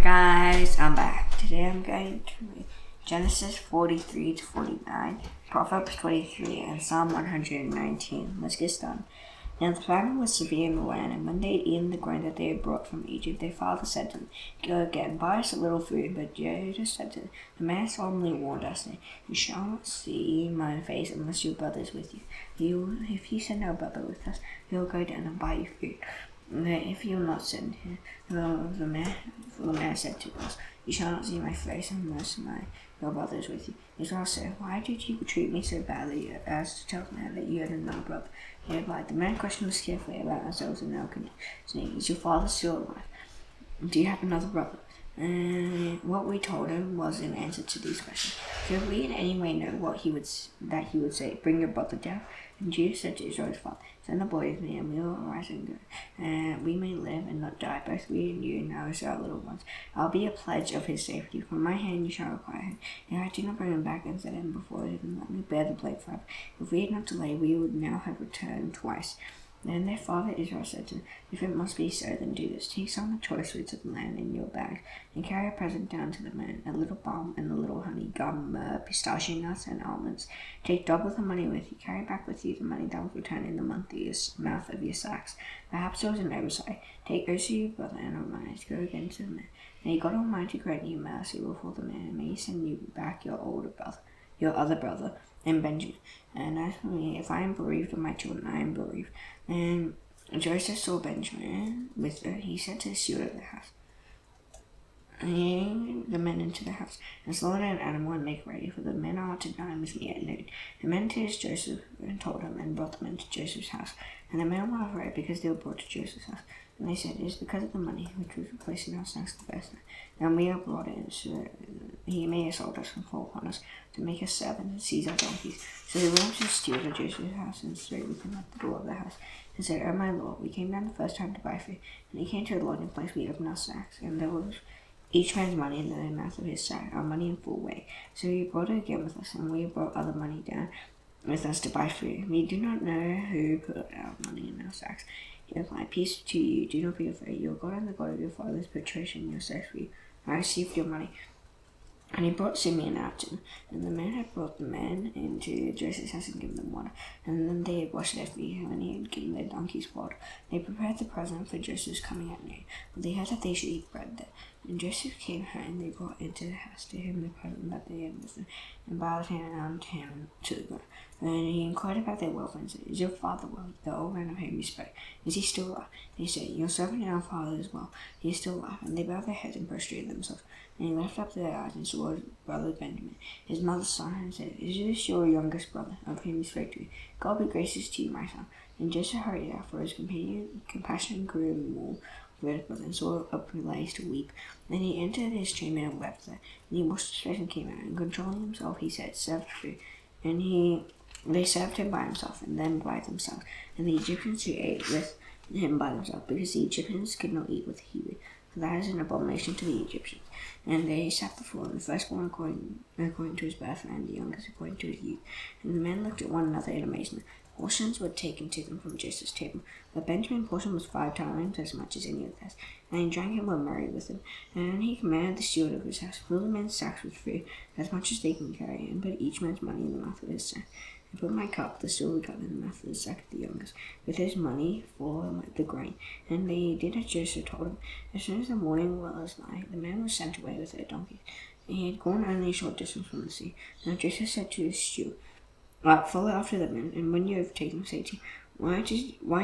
Guys, I'm back. Today I'm going to read Genesis 43 to 49, Proverbs 23, and Psalm 119. Let's get started. Now the famine was severe in the land, and when they had eaten the grain that they had brought from Egypt, their father said to them, "Go again, buy us a little food." But Judah said to them, "The man solemnly warned us, saying, You shall not see my face unless your brother is with you. If you send our brother with us, he will go down and buy you food. If you will not send him, the man said to us, You shall not see my face unless your brother is with you." Israel said, "Why did you treat me so badly as to tell the man that you had another brother?" He replied, "The man questioned us carefully about ourselves and our condition, saying, Is your father still alive? Do you have another brother?" And what we told him was in answer to these questions. Could we in any way know what he would say? "Bring your brother down." And Judah said to Israel's father, "Send the boy with me, and we will arise and go. And we may live and not die, both we and you, and our little ones. I'll be a pledge of his safety. From my hand you shall require him. If I do not bring him back and set him before him, let me bear the blame forever. If we had not delayed, we would now have returned twice." Then their father Israel said to them, "If it must be so, then do this. Take some of the choice fruits of the land in your bag, and carry a present down to the man, a little balm and a little honey, gum, pistachio nuts, and almonds. Take double the money with you. Carry back with you the money that was returned in the mouth of your sacks. Perhaps there was an oversight. Take also your brother and arise, go again to the man. May God Almighty grant you mercy before the man, and may he send you back your other brother, and Benjamin. And as for me, if I am bereaved of my children, I am bereaved." And Joseph saw Benjamin with her. He said to the steward of the house, "Bring the men into the house, and slaughter an animal and make ready, for the men are to dine with me at noon." The men teased Joseph and told him, and brought them into Joseph's house. And the men were afraid because they were brought to Joseph's house. And they said, "It is because of the money which was placed in our sacks the first night. And we are brought in, so that he may assault us and fall upon us, to make us servants and seize our donkeys." So they went up to the steward of Joseph's house, and stood with him at the door of the house, and said, "O my lord, we came down the first time to buy food." And he came to the lodging place. We opened our sacks, and there was each man's money in the mouth of his sack, our money in full weight. So he brought it again with us, and we brought other money down with us to buy food. We do not know who put our money in our sacks. He replied, "Peace to you, do not be afraid. Your God and the God of your fathers put treasure in your sacks for you. I received your money." And he brought Simeon out to him. And the man had brought the men into Joseph's house and given them water. And then they had washed their feet, and when he had given their donkeys water, they prepared the present for Joseph's coming at noon. But they heard that they should eat bread there. And Joseph came home, and they brought into the house to him the present that they had with them, and bowed down to him to the ground. And he inquired about their welfare, and said, "Is your father well?" The old man of whom you spoke, "Is he still alive?" They said, "Your servant and our father is well. He is still alive." And they bowed their heads and prostrated themselves. And he lifted up their eyes and saw his brother Benjamin, his mother's son, and said, "Is this your youngest brother, of whom you spoke to me? God be gracious to you, my son." And Joseph hurried out, for his compassion grew more for his brother, and saw a place to weep. Then he entered his chamber and wept there. And he washed his face and came out, and controlling himself, he said, "Serve food." And they served him by himself, and then by themselves. And the Egyptians who ate with him by themselves, because the Egyptians could not eat with the Hebrews, for that is an abomination to the Egyptians. And they sat before him, the firstborn according to his birth, and the youngest according to his youth. And the men looked at one another in amazement. Portions were taken to them from Joseph's table, but Benjamin's portion was 5 times as much as any of theirs. And he drank and were merry with him. And he commanded the steward of his house, "Fill the men's sacks with food, as much as they can carry, and put each man's money in the mouth of his sack. And put my cup, the silver cup, in the mouth of the sack of the youngest, with his money for the grain." And they did as Joseph told them. As soon as the morning was light, the man was sent away with their donkeys. And he had gone only a short distance from the sea. Now Joseph said to his steward, "Follow after the men, and when you overtake them, say to him, Why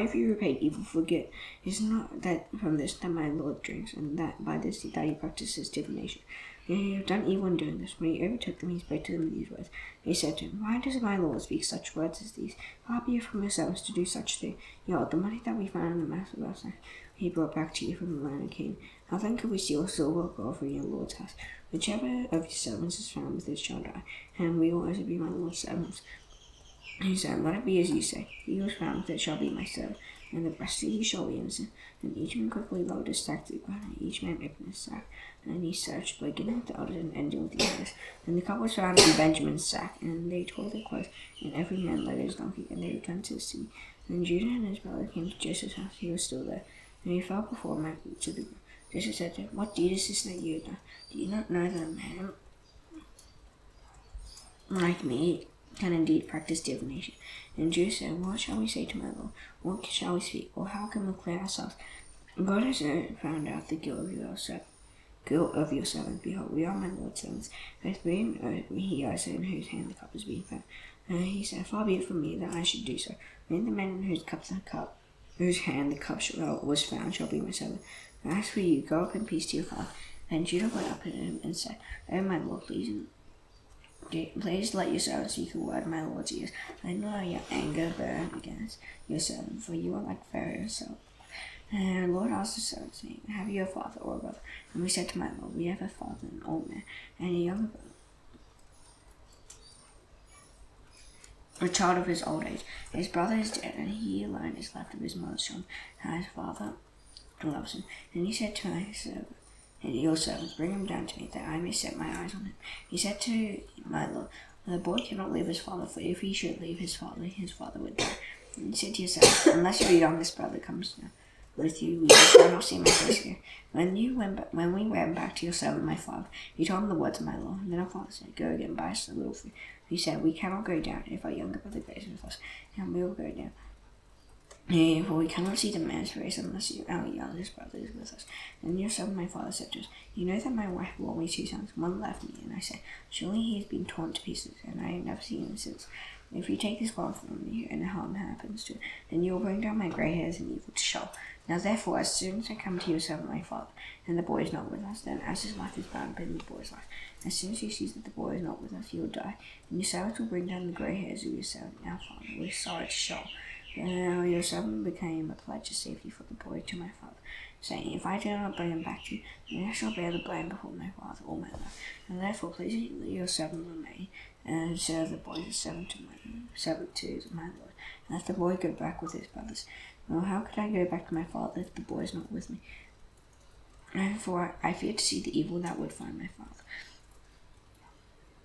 have you repaid evil for good? Is not that from this that my Lord drinks, and that by this that he practices divination? You have done evil in doing this." When he overtook them, he spoke to them these words. He said to him, "Why does my Lord speak such words as these? Far be it from your servants to do such thing. The money that we found in the mouth of our sack, he brought back to you from the land of Canaan. How then could we steal silver or gold from your Lord's house? Whichever of your servants is found with his shall die, and we will also be my Lord's servants." He said, "Let it be as you say. He who is found with it shall be my servant, and the rest of you shall be innocent." And each man quickly lowered his sack to the ground, and each man opened his sack. And he searched, beginning with the eldest and ending with the youngest. And the cup was found in Benjamin's sack, and they tore their clothes, and every man led his donkey, and they returned to the city. And Judah and his brother came to Joseph's house. He was still there, and he fell before him to the ground. Joseph said to him, "What deed is this that you have done? Do you not know that a man like me can indeed practice divination?" And Judah said, "What shall we say to my Lord? What shall we speak? Or how can we clear ourselves? God has found out the guilt of your servant. Behold, we are my Lord's servants. Both we and he also in whose hand the cup is being found." He said, "Far be it from me that I should do so. Only the men in whose hand the cup was found shall be my servant. As for you, go up in peace to your father." Then Judah went up to him and said, "O my Lord, please let your servant speak a word in my Lord's ears. Let not your anger burn against your servant, for you are like Pharaoh yourself." And the Lord asked the servant, saying, "Have you a father or a brother?" And we said to my Lord, "We have a father, an old man, and a younger brother, a child of his old age. His brother is dead, and he alone is left of his mother's children. And his father loves him." And he said to my servant, "And your servants, bring him down to me, that I may set my eyes on him." He said to my Lord, "The boy cannot leave his father, for if he should leave his father would die." And he said to your servant, "Unless your youngest brother comes down with you, we shall not see my face again." When we went back to your servant my father, he told him the words of my Lord. And then our father said, "Go again, buy us a little food." He said, "We cannot go down. If our younger brother goes with us, and we will go down. For we cannot see the man's face unless our youngest brother is with us." And your servant my father said to us, "You know that my wife bore me 2 sons. One left me." And I said, "Surely he has been torn to pieces, and I have never seen him since. If you take this one from me, and harm happens to it, then you will bring down my grey hairs and evil to Sheol. Now therefore, as soon as I come to your servant my father, and the boy is not with us, then as his life is bound up in the boy's life, as soon as he sees that the boy is not with us, he will die. And your servant will bring down the grey hairs of your servant our father with sorrow to Sheol." Now your servant became a pledge of safety for the boy to my father, saying, "If I do not bring him back to you, then I shall bear the blame before my father all my life. And therefore please let your servant remain, and serve the boy as servant to my Lord. And let the boy go back with his brothers. Well, how could I go back to my father if the boy is not with me? And for I fear to see the evil that would find my father."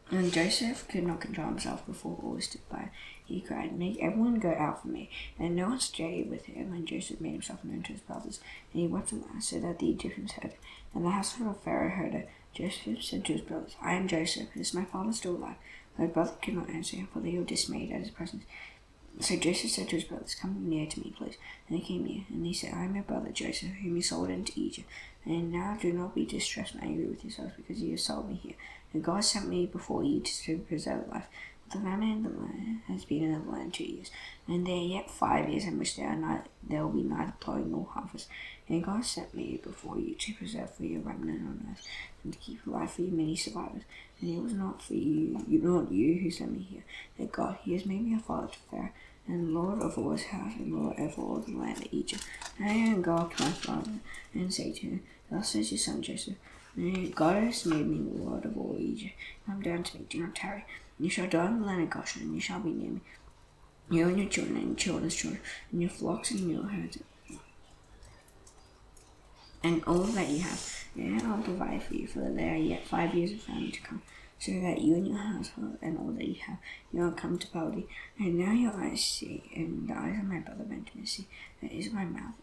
And Joseph could not control himself before all stood by. He cried, "Make everyone go out from me." And no one stayed with him. And Joseph made himself known to his brothers, and he wept aloud, so that the Egyptians heard it. And the household of Pharaoh heard it. Joseph said to his brothers, "I am Joseph. Is my father still alive?" But his brothers could not answer him, for they were dismayed at his presence. So Joseph said to his brothers, "Come near to me, please." And they came near, and he said, "I am your brother Joseph, whom you sold into Egypt. And now do not be distressed or angry with yourselves, because you have sold me here. And God sent me before you to preserve life. The famine in the land has been in the land 2 years, and there are yet 5 years in which there will be neither plowing nor harvest. And God sent me before you to preserve for you a remnant on earth, and to keep alive for you many survivors. And it was not you who sent me here, but God. He has made me a father to Pharaoh, and Lord of all his house, and Lord over all the land of Egypt. And I am God to my father, and say to him, Thus says your son Joseph, God has made me the Lord of all Egypt. Come down to me, do not tarry. You shall dwell in the land of Goshen, and you shall be near me, you and your children, and your children's children, and your flocks and your herds, and all that you have. And I'll provide for you, for there are yet 5 years of famine to come, so that you and your household and all that you have, you will come to poverty. And now your eyes see, and the eyes of my brother Benjamin see, that is my mouth,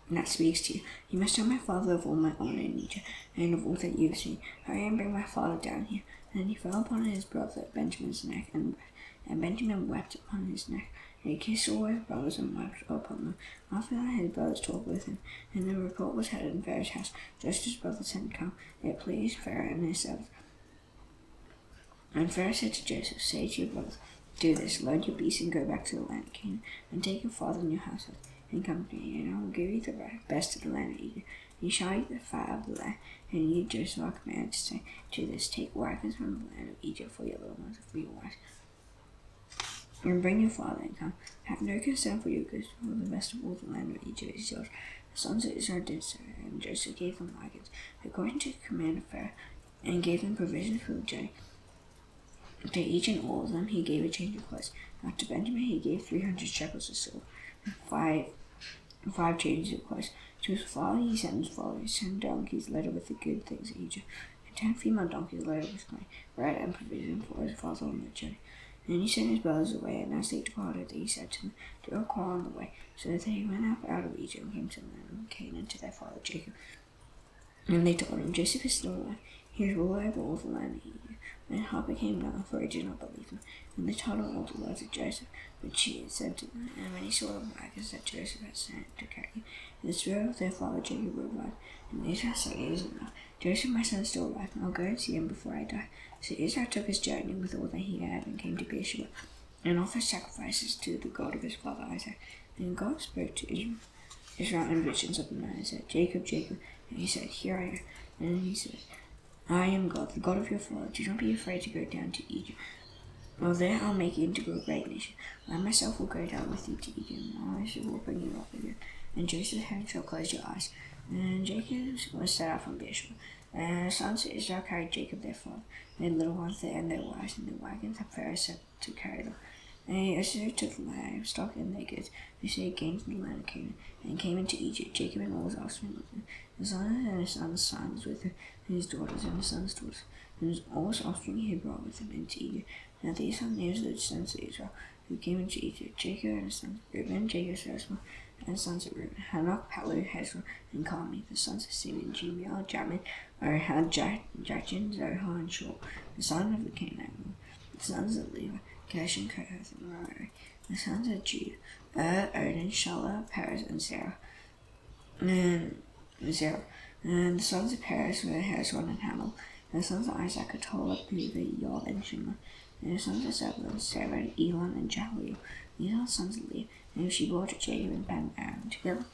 and that speaks to you. You must tell my father of all my honor in Egypt, and of all that you have seen. Hurry and bring my father down here." And he fell upon his brother Benjamin's neck, and Benjamin wept upon his neck. And he kissed all his brothers and wept upon them. After that his brothers talked with him, and the report was heard in Pharaoh's house, just as brothers had come. It pleased Pharaoh and his servants. And Pharaoh said to Joseph, "Say to your brothers, do this, load your beasts and go back to the land of Canaan, and take your father and your household, and come to me, and I will give you the best of the land of Egypt. You shall eat the fat of the land." And you, Joseph, are commanded to say to this, "Take wagons from the land of Egypt for your little ones and for your wives, and bring your father and come. Have no concern for your goods, for the best of all the land of Egypt is yours." The sons of Israel did so, and Joseph gave them wagons, according to the command of Pharaoh, and gave them provisions for the journey. To each and all of them he gave a change of clothes. Now to Benjamin he gave 300 shekels of silver, and five changes of clothes. To his father he sent as follows: 10 donkeys loaded with the good things of Egypt, and 10 female donkeys loaded with grain, bread, and provision for his father on the journey. And he sent his brothers away, and as they departed, he said to them, "Do not quarrel on the way." So they went up out of Egypt and came to the land of Canaan to their father Jacob. And they told him, Joseph is still alive. He is ruler over all the land of Egypt. And heart became down, for he did not believe him. And they told him all the words of Joseph, which he had said to them. And when he saw the wagons that Joseph had sent to carry, the spirit of their father Jacob revived. And Israel said, it is enough. Joseph, my son, is still alive, and I'll go and see him before I die. So Israel took his journey with all that he had and came to Beersheba, and offered sacrifices to the God of his father Isaac. And God spoke to Israel in visions of the night and said, Jacob, Jacob. And he said, here I am. And he said, I am God, the God of your father. Do not be afraid to go down to Egypt. Well, there I'll make you into a great nation. I myself will go down with you to Egypt, and I will bring you up again. And Joseph said, shall close your eyes. And Jacob was set out from Beersheba. And the sons of Israel carried Jacob their father, their little ones there, and their wives, and their wagons that Pharaoh sent to carry them. And Israel took the livestock and their goods, which they gained from the land of Canaan, and came into Egypt, Jacob and all his offspring with him, his sons and his sons' sons with him, and his daughters and his sons' daughters, and all his offspring he brought with him into Egypt. Now these are the names of the sons of Israel, who came into Egypt, Jacob and his sons, Reuben, Jacob's firstborn, and the sons of Reuben, Hanok, Palu, Hezron, and Carmi, the sons of Simeon, Jemiel, Jamin, Ohad, Jachin, Zohar, and Shul, the son of the Canaanite, the sons of Levi, Gershon, Kohath, and Merari, the sons of Judah, Odin, Shelah, Perez, and Sarah. And the sons of Perez were Hezron and Hamel. And the sons of Isaac are Tola, Puva, Yob, and Shimon. And the sons of Zebulun, Sarah, and Elon, and Jahleel. These are the sons of Leah. And she brought Jacob and Ben Aaron together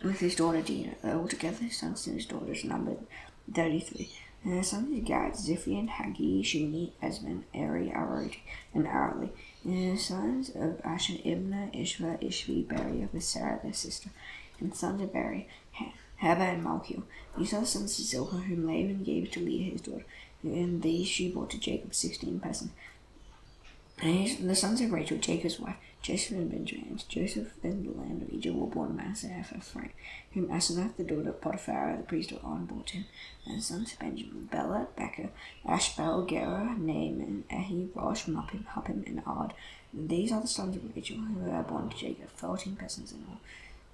with his daughter Dinah. Altogether his sons and his daughters numbered 33. And the sons of Gad, Ziphian, Haggi, Shuni, Esben, Eri, Arodi, and Arali. And the sons of Asher, Ibnah, Ishva, Ishvi, Beri, with Sarah their sister. And the sons of Beri, Heber, and Malchiel. These are the sons of Zilpah, whom Laban gave to Leah his daughter. And these she brought to Jacob 16 persons. And the sons of Rachel, Jacob's wife, Joseph and Benjamin. And Joseph in the land of Egypt were born Manasseh of Ephraim, whom Asenath, the daughter of Potiphar, the priest of On, bore to him. And the sons of Benjamin, Bela, Becher, Ashbel, Gera, Naaman, Ehi, Rosh, Muppim, Huppim, and Ard. And these are the sons of Rachel, who were born to Jacob, 14 persons in all.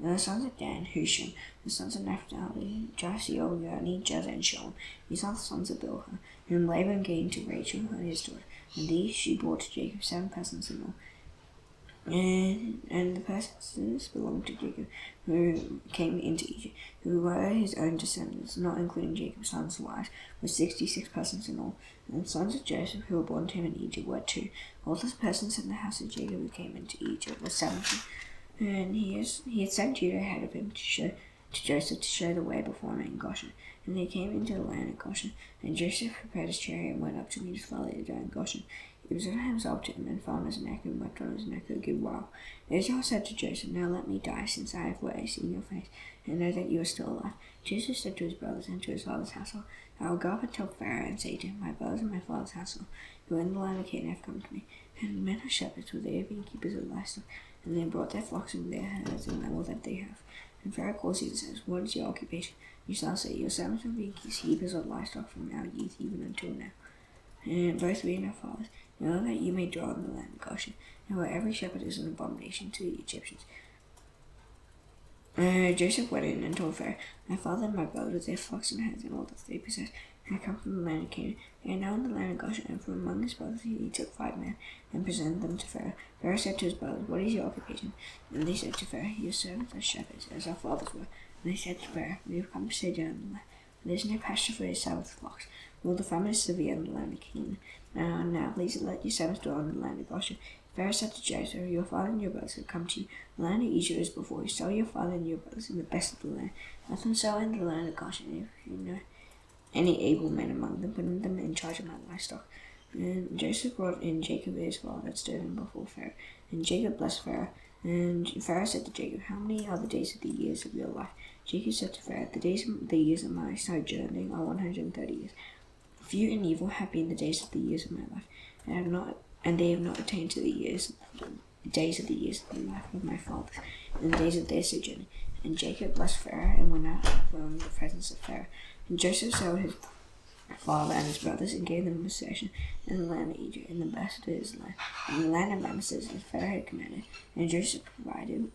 And the sons of Dan, Hushim, the sons of Naphtali, Jasiel, Yerni, Jez, and Shalom. These are the sons of Bilhah, whom Laban gave to Rachel and his daughter. And these she brought to Jacob, 7 persons in all. And the persons belonged to Jacob, who came into Egypt, who were his own descendants, not including Jacob's sons' wives, were 66 persons in all. And the sons of Joseph, who were born to him in Egypt, were 2. All the persons in the house of Jacob who came into Egypt were 70. And he had sent Judah ahead of him to Joseph to show the way before him in Goshen. And they came into the land of Goshen. And Joseph prepared his chariot and went up to meet his father Israel in Goshen. He presented himself to him and fell on his neck and wept on his neck a good while. Israel said to Joseph, now let me die, since I have seen your face, and know that you are still alive. Joseph said to his brothers and to his father's household, I will go up and tell Pharaoh and say to him, my brothers and my father's household, who are in the land of Canaan, have come to me. And men are shepherds, with their being keepers of livestock, and they brought their flocks and their herds and all that they have. And Pharaoh calls you and says, what is your occupation? You shall say, your servants have been keepers of livestock from our youth even until now. And both we and our fathers know that you may dwell in the land of Goshen, and where every shepherd is an abomination to the Egyptians. Joseph went in and told Pharaoh, my father and my brothers with their flocks and herds and all that they possess, had come from the land of Canaan. They are now in the land of Goshen, and from among his brothers he took 5 men, and presented them to Pharaoh. Pharaoh said to his brothers, what is your occupation? And they said to Pharaoh, your servants are shepherds, as our fathers were. And they said to Pharaoh, we have come to stay down in the land. There is no pasture for your Sabbath flocks. Well, the famine is severe in the land of Canaan. Now, please let your servants dwell in the land of Goshen. Pharaoh said to Joseph, your father and your brothers have come to you. The land of Egypt is before you. Sell your father and your brothers in the best of the land. Let them sell in the land of Goshen. If you know any able men among them, put them in charge of my livestock. And Joseph brought in Jacob his father and stood him before Pharaoh. And Jacob blessed Pharaoh. And Pharaoh said to Jacob, how many are the days of the years of your life? Jacob said to Pharaoh, the years of my sojourning are 130 years. Few and evil have been the days of the years of my life, and they have not attained to the days of the years of the life of my fathers, and the days of their sojourning. And Jacob blessed Pharaoh and went out from the presence of Pharaoh. And Joseph sold his father and his brothers and gave them possession in the land of Egypt, in the best of his land, in the land of Ramesses, as Pharaoh had commanded. And Joseph provided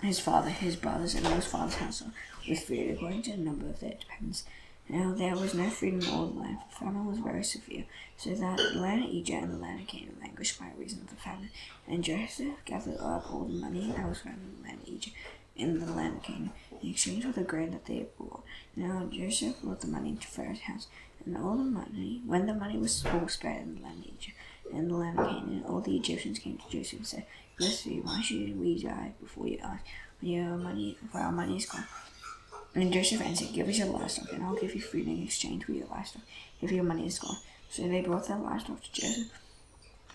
his father, his brothers, and his father's household with food according to the number of their dependents. Now there was no food in all the land, for famine was very severe, so that the land of Egypt and the land of Canaan languished by reason of the famine. And Joseph gathered up all the money that was found in the land of Egypt and the land of Canaan, in exchange for the grain that they had brought. Now Joseph brought the money into Pharaoh's house, and all the money, when the money was all spent in the land of Egypt and the land of Canaan, all the Egyptians came to Joseph and said, "Blessed, why should we die before your eyes? For our money is gone." And Joseph answered, "Give us your livestock, and I'll give you food in exchange for your livestock, if your money is gone." So they brought their livestock to Joseph,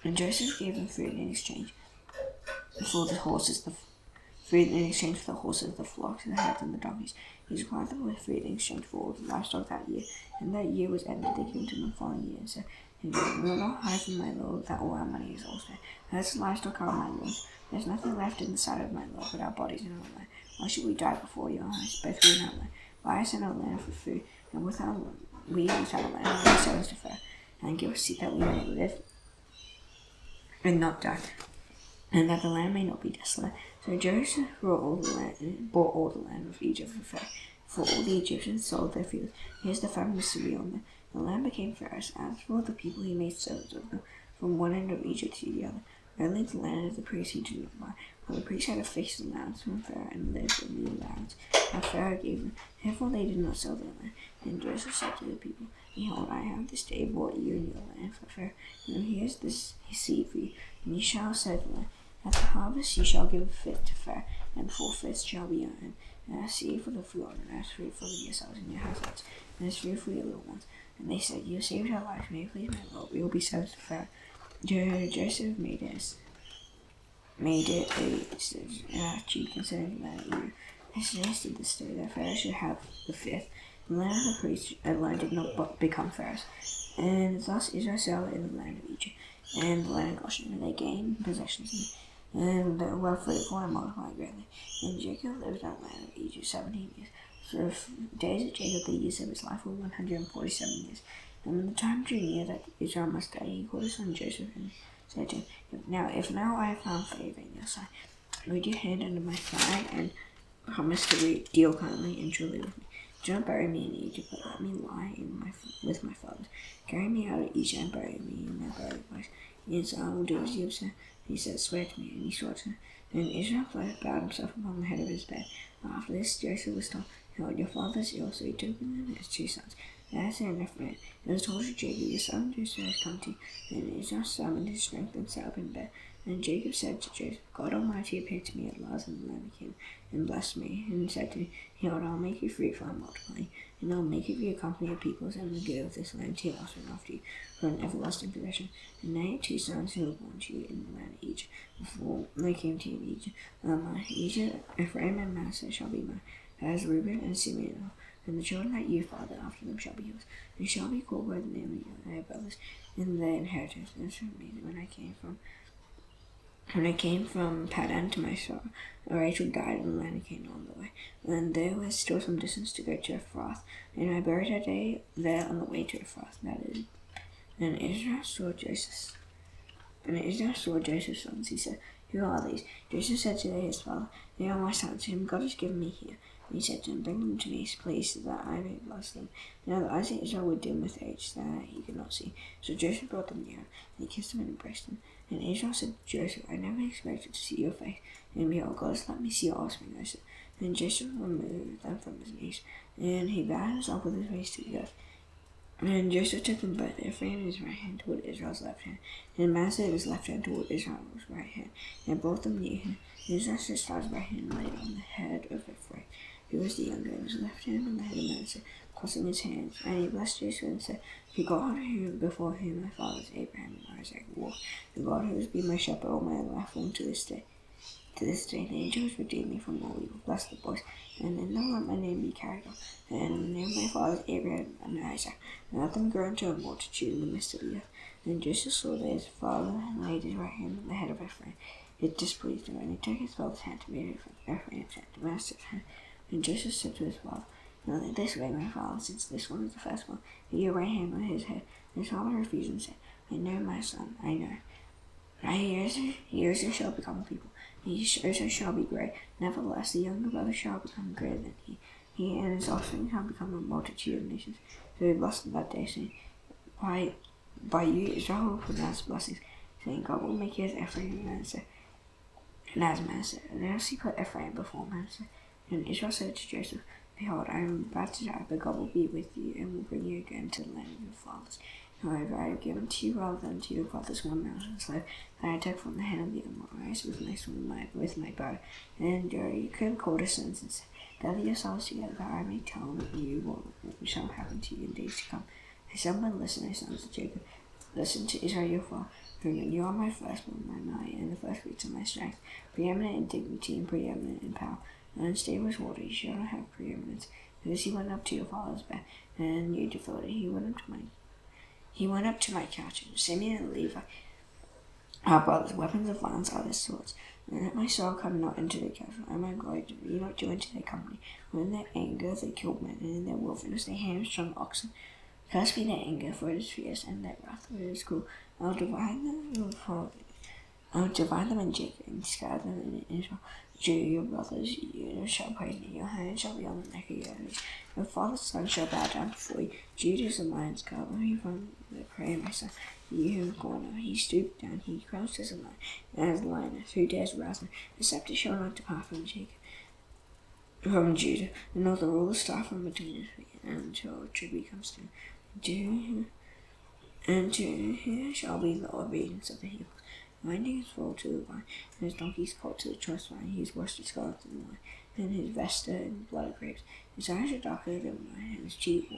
and Joseph gave them food in exchange for the horses, the flocks, the herds, and the donkeys. He supplied them with food in exchange for all the livestock that year. And that year was ended. They came to him the following year and said, "We will not hide from my lord that all our money is all spent. As the livestock are my lord. There's nothing left in the sight of my lord but our bodies in our land. Why should we die before your eyes, both we and our land? Buy us in our land for food, and without land, we sell us to Pharaoh, and give us seed that we may live and not die, and that the land may not be desolate." So Joseph bought all the land of Egypt for Pharaoh, for all the Egyptians sold their fields. Here's the famine was severe on them. The land became Pharaoh's. As for the people, he made servants of them, from one end of Egypt to the other. Only the land of the priests he did not buy, for the priests had a fixed allowance from Pharaoh and lived in the allowance that Pharaoh gave them. Therefore they did not sell their land. And Joseph said to the people, "Behold, I have this day bought you and your land for Pharaoh. Now here's this seed for you, and you shall sow the land. At the harvest you shall give a fifth to Pharaoh, and 4/5 shall be your own. And as seed for the flock, and as food for yourselves and your households, and as food for your little ones." And they said, "You have saved our lives. May it please my Lord, we will be servants to Pharaoh." Joseph made it a statute concerning the land of Egypt. They suggested this day that Pharaoh should have the fifth. The land of the priests alone did not become Pharaoh's. And thus Israel settled in the land of Egypt and the land of Goshen, and they gained possessions in it, and were fruitful and multiplied greatly. And Jacob lived in the land of Egypt 17 years. So the days of Jacob, the years of his life, were 147 years. And when the time drew near that Israel must die, he called his son Joseph and said to him, If now I have found favor in your sight, would you hand under my thigh and promise to deal kindly and truly with me? Do not bury me in Egypt, but let me lie with my fathers. Carry me out of Egypt and bury me in their burial place. Yes, I will do as you have said." He said, "Swear to me," and he swore to him. Then Israel bowed himself upon the head of his bed. After this, Joseph was told, "Your father is ill," so he took with him his 2 sons, Manasseh and Ephraim. It was told to Jacob, "Your son Joseph has come to you." And Israel summoned his strength and sat up in bed. And Jacob said to Joseph, "God Almighty appeared to me at last in the land of Canaan, and blessed me, and said to me, Behold, I'll make you fruitful and multiply, and I'll make of you a company of peoples, and will give this land to your offspring after you for an everlasting possession." And now your 2 sons who were born to you in the land of Egypt, before they came to you in Egypt, are mine. Egypt, Ephraim and Manasseh shall be mine, as Reuben and Simeon, and the children that you father after them shall be yours. They shall be called by the name of their brothers in their inheritance. And so when I came from Padan to my sorrow, Rachel died in the land of Canaan on the way, and there was still some distance to go to Ephrath, and I buried her there on the way to Ephrath, that is. And Israel saw Joseph's sons. He said, "Who are these?" Joseph said to his father, "They are my sons, whom God has given me here." And he said to him, "Bring them to me, please, so that I may bless them." Now the eyes of Israel were dim with age, that he could not see. So Joseph brought them near, and he kissed them and embraced them. And Israel said to Joseph, "I never expected to see your face, and behold, God has let me see your offspring." And Joseph removed them from his knees, and he bowed himself with his face to the earth. And Joseph took them both, Ephraim his right hand toward Israel's left hand, and Manasseh his left hand toward Israel's right hand, and brought them near him. Israel his father's right hand laid on the head of Ephraim, who was the younger, and his left hand on the head of Manasseh, crossing his hands. And he blessed Joseph and said, "The God before whom my fathers Abraham and Isaac walked, the God who has been my shepherd all my life long to this day. To this day, the angel has redeemed me from all evil. Bless the boys, and then don't let my name be carried on. And name my fathers Abraham and Isaac, and let them grow into a multitude in the midst of the earth." And Joseph saw that his father laid his right hand on the head of Ephraim. It displeased him, and he took his father's hand to made it from Ephraim's hand to Manasseh's hand. And Joseph said to his father, "Now this way, my father, since this one is the first one, put your right hand on his head." And his father refused and said, "I know, my son, I know. He also shall become a people, He also shall be great. Nevertheless, the younger brother shall become greater than he. He and his offspring shall become a multitude of nations. So he blessed them that day, saying, By you Israel will pronounce blessings, saying, God will make you as Ephraim Manasseh, and as Manasseh. And now he put Ephraim before Manasseh. And Israel said to Joseph, Behold, I am about to die, but God will be with you, and will bring you again to the land of your fathers. However, I have given to you rather than to your fathers one mountain slave that I took from the hand of the Amorites with my bow. And you could call the sons and said, Gather yourselves together, that I may tell you what shall happen to you in days to come. I said, listen, O sons of Jacob, listen to Israel your father, for you are my firstborn, my might, and the first fruits of my strength, preeminent in dignity and preeminent in power. And unstable as water, you shall not have preeminence. Because he went up to your father's bed, and you defiled it. He went up to my couch, and Simeon and Levi, our brothers, weapons of violence are their swords. And let my soul come not into their castle, and my glory do ye not join to their company. For in their anger they killed men, and in their wilderness they hamstrung oxen. Cursed be their anger, for it is fierce, and their wrath, for it is cruel. I'll divide them in Jacob, and scatter them in Israel. Judah, your brothers, you shall praise me. Your hand shall be on the neck of your enemies. Your father's son shall bow down before you. Judah is a lion's cub, he from the prey of my son. You have gone out, he stooped down, he crouched as a lion, and as a lioness, who dares rouse him? The scepter shall not depart from Jacob, from Judah, nor the ruler start from between his feet, until tribute comes to him. And to him shall be the obedience of the healers. Winding his foal to the vine, and his donkey's colt to the choice vine. He is washed in scarlet and wine, and his vesture in blood of grapes. His eyes are darker than wine, and his teeth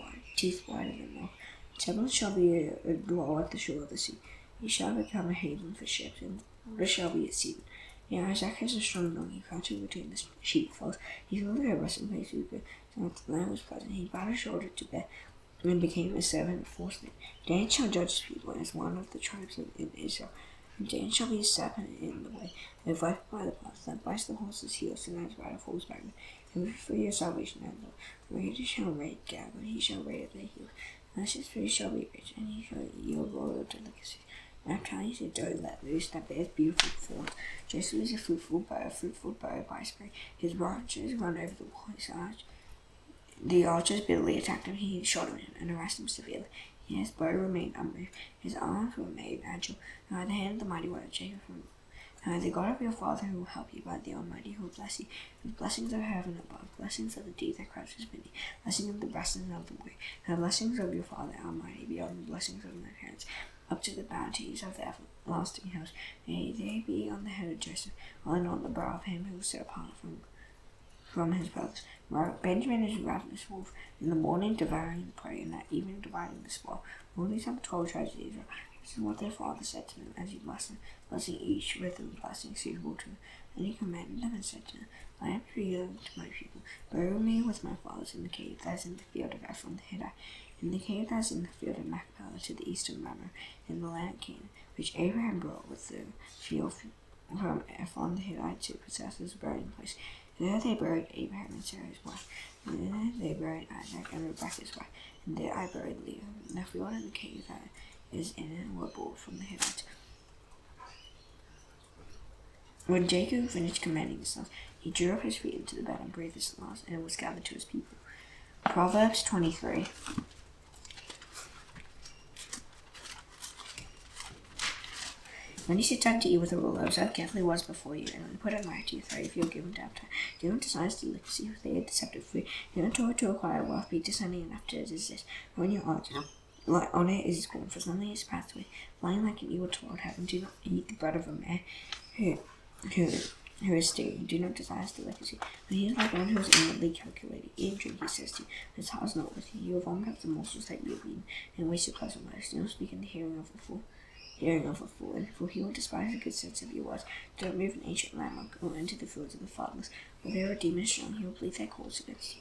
whiter than milk. Zebulun shall be a dwell at the shore of the sea. He shall become a haven for ships, and water shall be its seat. Yeah, Isaac is a strong donkey, crouching between the sheepfolds. He saw their resting place was good, so the land was pleasant. He bowed his shoulder to bear, and became a servant of foresight. Dan shall judge his people as one of the tribes in Israel. And Dan shall be a serpent in the way, and viper by the path, that bites the horse's heels, and as rider falls backward. And for your salvation, and the raider shall raid Gad, but he shall raid at their heels. And his food shall be rich, and he shall yield royal delicacies. Naphtali is a doe let loose that bears beautiful forms. Joseph is a fruitful bow by spring. His branches run over the wall. The archers bitterly attacked him. He shot him and harassed him severely. His bow remained unmoved. His arms were made agile. The hand of the mighty one of Jacob. The God of your father who will help you, by the Almighty who will bless you with blessings of heaven above, blessings of the deep that crouches beneath, blessings of the blessings of the way, and the blessings of your Father Almighty beyond the blessings of my parents, up to the bounties of the everlasting house. May they be on the head of Joseph, and on the brow of him who was set apart from his brothers. Benjamin is a ravenous wolf, in the morning devouring the prey, and at evening dividing the spoil. All these are the 12 tribes of Israel. This is what their father said to them as he blessed them, blessing each with a blessing suitable to them. And he commanded them and said to them, I am preserved to my people. Bury me with my fathers in the cave that is in the field of Ephron the Hittite, in the cave that is in the field of Machpelah to the east of Mamre, in the land of Canaan, which Abraham brought with the field from Ephron the Hittite to possess his burying place. There they buried Abraham and Sarah his wife, and there they buried Isaac and Rebekah his wife, and there I buried Leah. The field and the cave that is in it were bought from the Hittites. When Jacob finished commanding his sons, he drew up his feet into the bed and breathed his last, and was gathered to his people. Proverbs 23. When you sit down to eat with a ruler, observe carefully what is before you, and when put a knife to your throat if you are given to appetite. Do not desire delicacy if they are deceptive food. Do not toil to acquire wealth, be discerning enough to desist. When your heart on it is gone, for something is passed away. Flying like an eagle toward heaven, do not eat the bread of a man who is staying. Do not desire delicacy. But he is like one who is inwardly calculated. Eat and drink, he says to you, but his heart is not with you. You have vomited up the morsels that you have eaten, and wasted pleasant words. Do not speak in the hearing of a fool. For he will despise the good sense of your words. Do not move an ancient landmark, or enter the fields of the fatherless. For there are demons strong, he will plead their cause against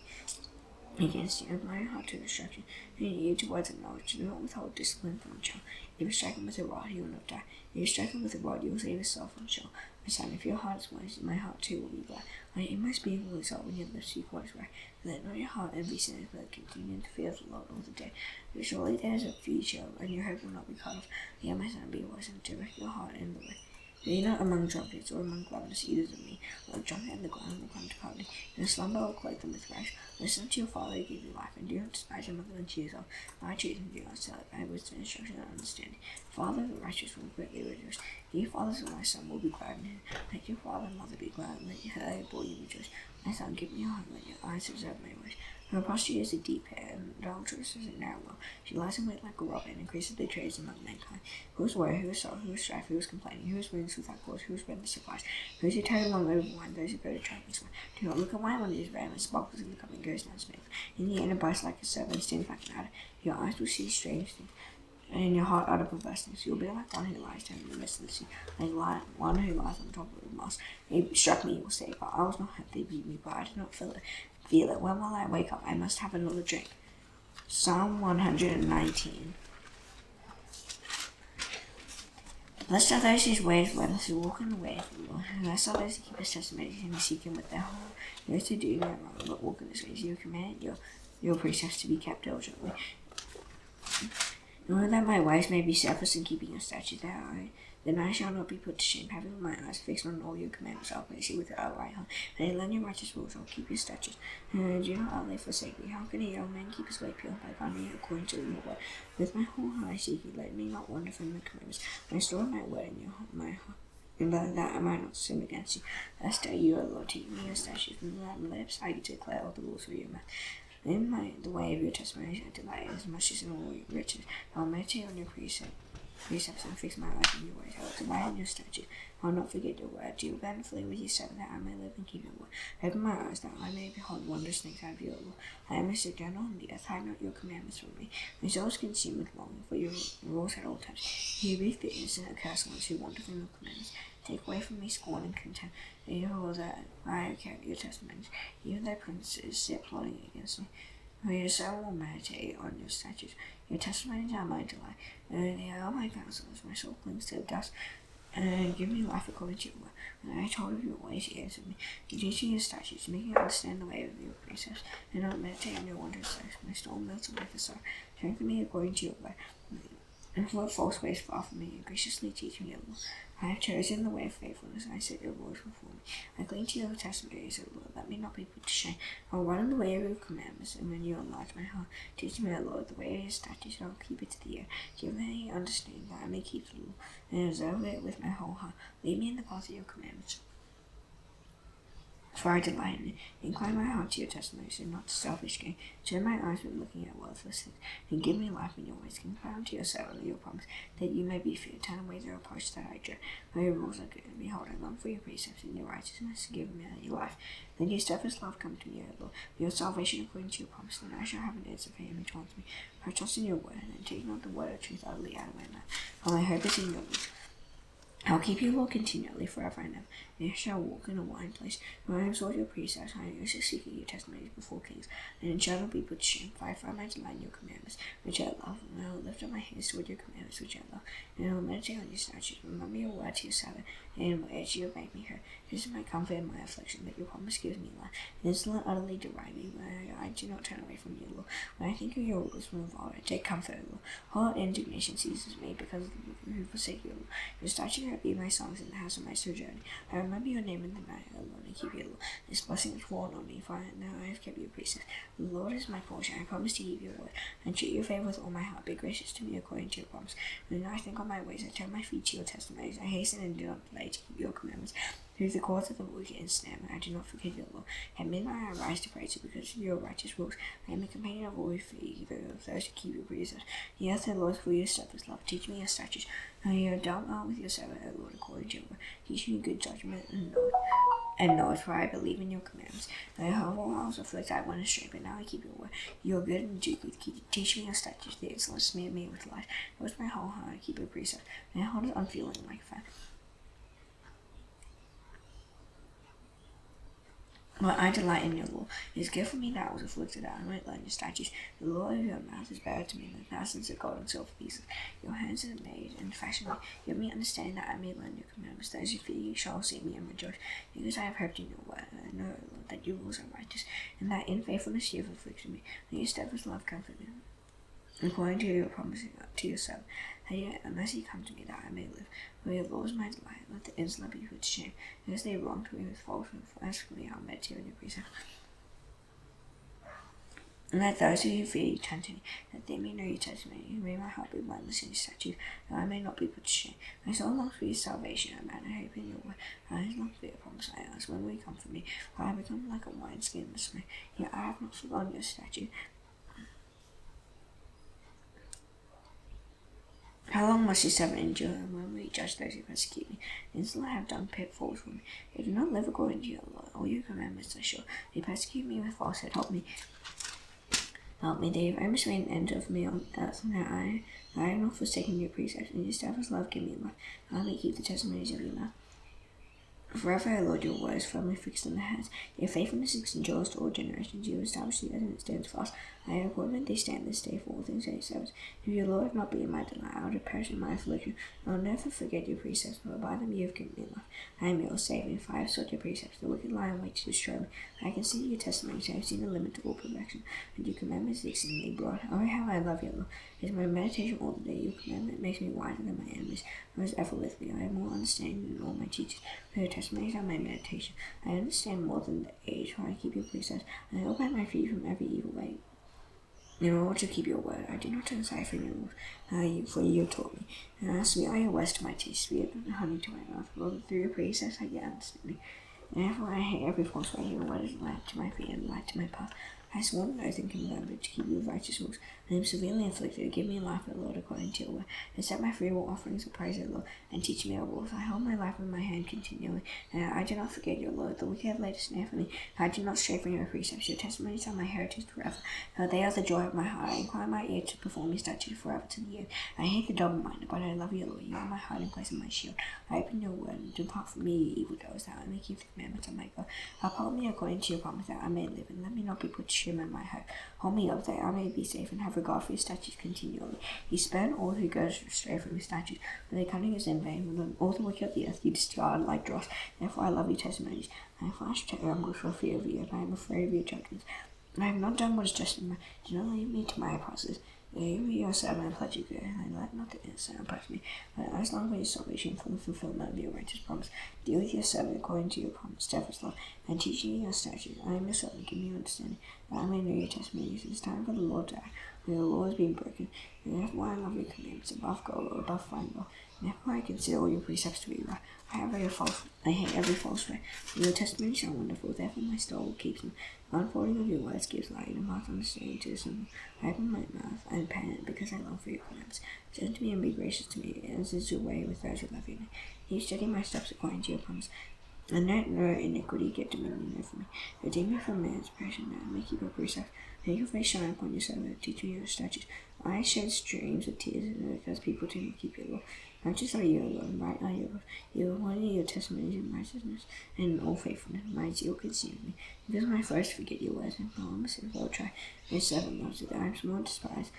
you, apply your heart to destruction, and your ear to words of knowledge. Do not withhold discipline from a child. If you strike him with a rod, he will not die. If you strike him with a rod, you will save yourself from shell. My son, if your heart is wise, my heart too will be glad. In my speaking will exalt when your lips speak what is right. Let not your heart envy sinners, but continue to fear the Lord all the day. For surely there is a future, and your hope will not be cut off. Yet, my son, be wise and direct your heart in the way. Be not among drunkards or among gluttons, eaters of me, or drunk in the ground will come to poverty. In a slumber will clothe them with rest. Listen to your father who gave you life, and do not despise your mother when she is old. My children, do not sell it by wisdom, instruction, and understanding. Father of the righteous will greatly rejoice. Ye fathers of my son will be glad in him. Let your father and mother be glad, and let her boy you rejoice. My son, give me your heart, let your eyes observe my ways. Her posture is a deep hair, and adulteress is a narrow well. She lies in wait like a robber, and increases the trades among mankind. Who is war, who is sorrow, who is strife, who is complaining, who is wounds without cause, who is redness of eyes, those who tarry long over wine, those who go to traveling swine. Do not look at wine when it is red, and sparkles in the cup and goes down smooth. In the end it bites like a serpent, stings like an adder. Your eyes will see strange things, and in your heart utter perverse things. You will be like one who lies down in the midst of the sea, like one who lies on top of a mast. They struck me, you will say, but I was not hurt. They beat me, but I did not feel it. When will I wake up? I must have another drink. Psalm 119. Blessed are those whose ways blameless, who walk in the way of the Lord. Blessed are those who keep his testimonies and who seek him with their whole heart. Those who do no wrong, but walk in his ways. You command your precepts to be kept diligently. In order that my ways may be steadfast in keeping your statutes, then I shall not be put to shame. Having my eyes fixed on all your commandments, I'll place you with a right hand. And I learn your righteous rules, I'll keep your statutes. And do not utterly forsake me. How can a young man keep his way pure by finding it according to your word? With my whole heart I seek you. Let me not wander from the commandments. I store my word in my heart, and that I might not sin against you. Lest you, O Lord, teach me your statutes. From my lips I declare all the rules of your mouth. In the way of your testimonies I delight as much as in all your riches. I will meditate on your precepts and fix my life in your ways. I will delight in your statutes. I will not forget your word. Deal bountifully with your servant, that I may live and keep your word. Open my eyes, that I may behold wondrous things out of your law. I am a sojourner on the earth. Hide not your commandments from me. My soul is consumed with longing for your rules at all times. You rebuke the innocent and curse ones who wander from your commandments. Take away from me scorn and contempt. Behold, that I have kept your testimonies. Even thy princes sit plotting against me. For your soul will meditate on your statutes. Your testimonies are my delight. They are my counselors. My soul clings to the dust. And give me life according to your word. When I told of your ways, he answered me. You teach me your statutes, make me understand the way of your precepts, and not meditate on your wondrous acts. My soul melts away for sorrow. Strengthen me according to your word. And let false ways far from me, and graciously teach me your law. I have chosen the way of faithfulness, and I set your rules before me. I cling to your testimonies, O Lord, let me not be put to shame. I will run in the way of your commandments, and when you enlarge my heart, teach me, O Lord, the way of your statutes, and I will keep it to the end. Give me understanding that I may keep the law, and observe it with my whole heart. Lead me in the path of your commandments, for I delight in it. Incline my heart to your testimonies, and not to selfish gain. Turn my eyes from looking at worthless things, and give me life in your ways. Confound to your servant your promise, that you may be feared. Turn away the reproach that I dread. For your rules are good, and behold, I long for your precepts, and your righteousness give me your life. Then your steadfast love come to me, O Lord, your salvation according to your promise. Then I shall have an answer for him who taunts me. For I trust in your word, and take not the word of truth utterly out of my mouth. For my hope is in your law. I'll keep your law continually forever and ever, and I shall walk in a wine place. When I exalt your precepts, I am seeking your testimonies before kings, and shall not be put to shame. For I find my delight in your commandments, which I love, and I will lift up my hands toward your commandments, which I love, and I will meditate on your statutes. Remember your word to your Sabbath, and in my edge you make me heard. This is my comfort in my affliction, that your promise gives me life. And insolent utterly deride me, when I do not turn away from your law. When I think of your rules from afar, I take comfort, O Lord. Hot indignation seizes me, because of the who forsake your law. Your statutes be my songs in the house of my sojourning. I remember your name in the night, O Lord, and keep your law. This blessing is fallen on me, for now I have kept your precepts. The Lord is my portion. I promise to keep your word, and treat your favor with all my heart. Be gracious to me according to your promise. When I think on my ways, I turn my feet to your testimonies. I hasten and do not delay to keep your commandments. Through the courts of the wicked and snare, I do not forget your law. At midnight I rise to praise you because of your righteous rules. I am a companion of all who fear you, of those who keep your precepts. The earth, O Lord, for your steadfast love. Teach me your statutes. You have dealt well with your servant, O Lord, according to your word. Teach me good judgment and knowledge, for I believe in your commandments. Though I was afflicted, I went astray, but now I keep your word. You are good and do good. Teach me your statutes. The excellence smear me with light. With my whole heart I keep your precepts. My heart is unfeeling like fat. But I delight in your law. It is good for me that I was afflicted, that I might learn your statutes. The law of your mouth is better to me than thousands of gold and silver pieces. Your hands are made and fashioned me. Give me understanding that I may learn your commandments. Those who fear you shall see me and rejoice. Because I have hoped in your word, I know, Lord, that your rules are righteous, and that in faithfulness you have afflicted me. May your steadfast love comfort me. according to your promising to your servant. Yet a mercy come to me that I may live. For your law is my delight. Let the insolent be put to shame. Because they wronged me with falsehood. As for me, I'll meditate on your precepts. And let those who fear you turn to me, that they may know your testimony, who may my heart be blameless in your statutes, that I may not be put to shame. My soul longs for your salvation, and man, I hope in your word. My eyes long for your promise. I ask, when will you come for me? For I have become like a wineskin in the snow. Yet I have not forgotten your statute. How long must your servant endure, and when will you judge those who persecute me? The insolent have done pitfalls for me. They do not live according to your law. All your commandments are sure. They persecute me with falsehood. Help me. They have almost made an end of me on earth. Now I have not forsaken your precepts, and your steadfast love give me life. I may keep the testimonies of your mouth. Forever, O Lord, your word is firmly fixed in the heavens. Your faithfulness endures to all generations. You have established the earth, and it stands fast. I have appointed they stand this day for all things that serves. If your Lord had not been my delight, I would have perished in my affliction. I will never forget your precepts, for by them you have given me life. I am your saviour. If I have sought your precepts, the wicked lie in wait to destroy me. I consider your testimonies. I have seen the limit to all perfection, and your commandments exceedingly broad. Oh, how I love your law! It is my meditation all the day. Your commandment makes me wiser than my enemies. I was ever with me. I have more understanding than all my teachers. For your testimonies are my meditation. I understand more than the age, for I keep your precepts, and I open my feet from every evil way. In order to keep your word, I do not turn aside from your rules, for you taught me. And sweet are your words to my taste, sweeter than honey to my mouth. For through your precepts I get understanding. Therefore I hate every false way. Your word is a light to my feet and a light to my path. I swore an oath and commandment to keep your righteous rules. I am severely afflicted. Give me life, O Lord, according to your word. And set my free will offerings of praise, O Lord, and teach me your rules. I hold my life in my hand continually, and I do not forget your Lord. The wicked have laid a snare for me. I do not stray from your precepts. Your testimonies are my heritage forever. For they are the joy of my heart. I incline my ear to perform your statutes forever to the end. I hate the double-minded, but I love you, Lord. You are my hiding place and my shield. I open your word, and depart from me, you evildoers, that I may keep the commandments of my God. Uphold me according to your promise, that I may live, and let me not be put to shame in my hope. Hold me up, that I may be safe, and have regard for your statutes continually. You spurn all who go astray from your statutes, for their cunning is in vain. When all the wicked of the earth you discard like dross. Therefore I love your testimonies. I flash terror and for fear of you, and I am afraid of your judgments. I have not done what is just in my. Do not leave me to my oppressors. Give me your servant and pledge you good, and let not the innocent oppress me. But as long as your salvation for the fulfillment of your righteous promise, deal with your servant according to your promise, steadfast love, and teach me your statutes. I am your servant, give me understanding, that I may know your testimonies. It is time for the Lord to act, for your law has been broken. And therefore I love your commandments above gold or above fine gold. Therefore I consider all your precepts to be right. I hate every false way. Your testimonies are wonderful, therefore my soul keeps them. The unfolding of your words gives light, and marks understanding to the simple. I open my mouth and pen it, because I long for your commandments. Turn to me and be gracious to me, as is your way with those who love your name. You steady my steps according to your promise, and let no iniquity get dominion over me. Redeem me from man's oppression, and make keep your precepts. Make your face shine upon your servant, teach me your statutes. I shed streams of tears, because people do not keep your law. Righteous are you, Lord, and right are your laws. You have appointed your testimonies in righteousness and in all faithfulness. My zeal consumes me. Because my foes forget your words, and promises will try. Your servant loves it, that I am small and despised.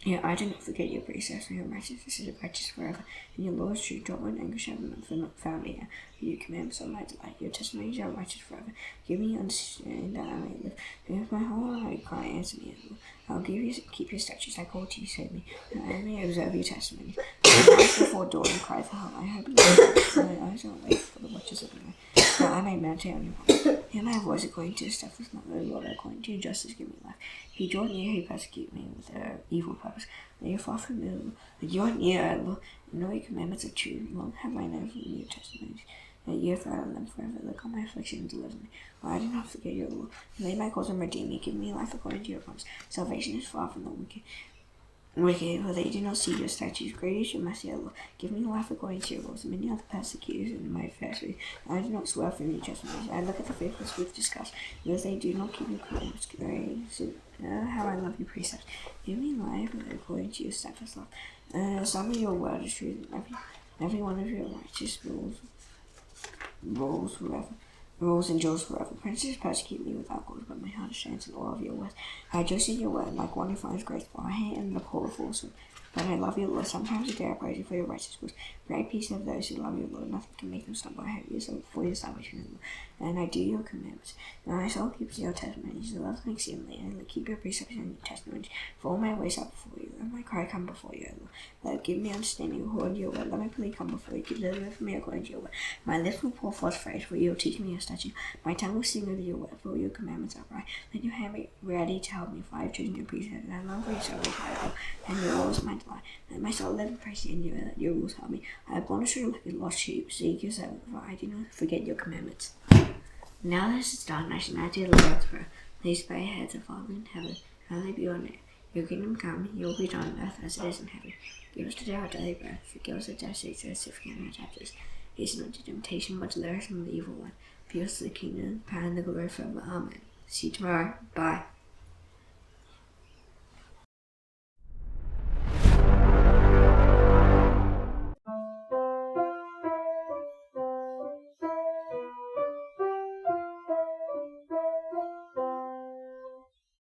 Yet I do not forget your precepts, and your righteousness is righteous forever. And your law is true. Trouble and anguish have not found me out. Your commandments are my delight. Your testimonies are righteous forever. Give me understanding that I may live. Because my whole heart I cry, answer me, Lord. I will keep your statutes. I call to you, save me, that I may observe your testimonies. I rise before dawn and cry for help. I hope in your my eyes are awake for the watches of the night, that I may meditate on your promise. Hear my voice according to your steadfast love, O Lord, according to your justice give me life. He draw near who persecute me with their evil purpose. May you far from me, Lord. You are near, Lord, and all your commandments are true. Long have I known from your testimonies, that you have found them forever. Look on my affliction and deliver me. For I do not forget your law. Lay my cause and redeem me. Give me life according to your promise. Salvation is far from the wicked, for they do not see your statutes. Great is your mercy, O Lord. Give me life according to your laws. Many are the persecutors in my adversaries. I do not swear from your testimonies. I look at the faithless with disgust, because they do not keep your commandments. How I love your precepts. Give me life according to your steadfast love. Some of your word is true. Every one of your righteous rules forever. Rules endures forever. Princes persecute me without cause, but my heart shines in awe of your words. I rejoice in your word like one who finds grace, for I hate and abhor falsehood. But I love your law. Sometimes I dare praise you for your righteous works. Great peace of those who love your law. Nothing can make them stumble. I have you for your salvation, and I do your commandments. And my soul keeps your testimonies. The love makes you and I keep your precepts and your testimonies. For all my ways are before you, and my cry come before you, O Lord. Let give me understanding according to your word. Let my plea come before you. Deliver for me according to your word. My lips will pour forth praise, for you will teach me your statutes. My tongue will sing over your word, for your commandments are right. Let your hand be ready to help me, for I have chosen your precepts, and I long for your salvation, and your law is my delight. Let my soul live and praise you, and let your rules help me. I have gone astray like a lost sheep. Seek yourself, for I do not forget your commandments. Now that it is done, I shall not do the Lord's prayer. Please bow your heads, and Father in heaven, hallowed be your name. Your kingdom come, your will be done on earth as it is in heaven. Give us today our daily bread. Forgive us our debts as we forgive our debtors. Lead us not into temptation, but deliver us from the evil one. For yours is the kingdom, the power, and the glory forever. Amen. See you tomorrow. Bye.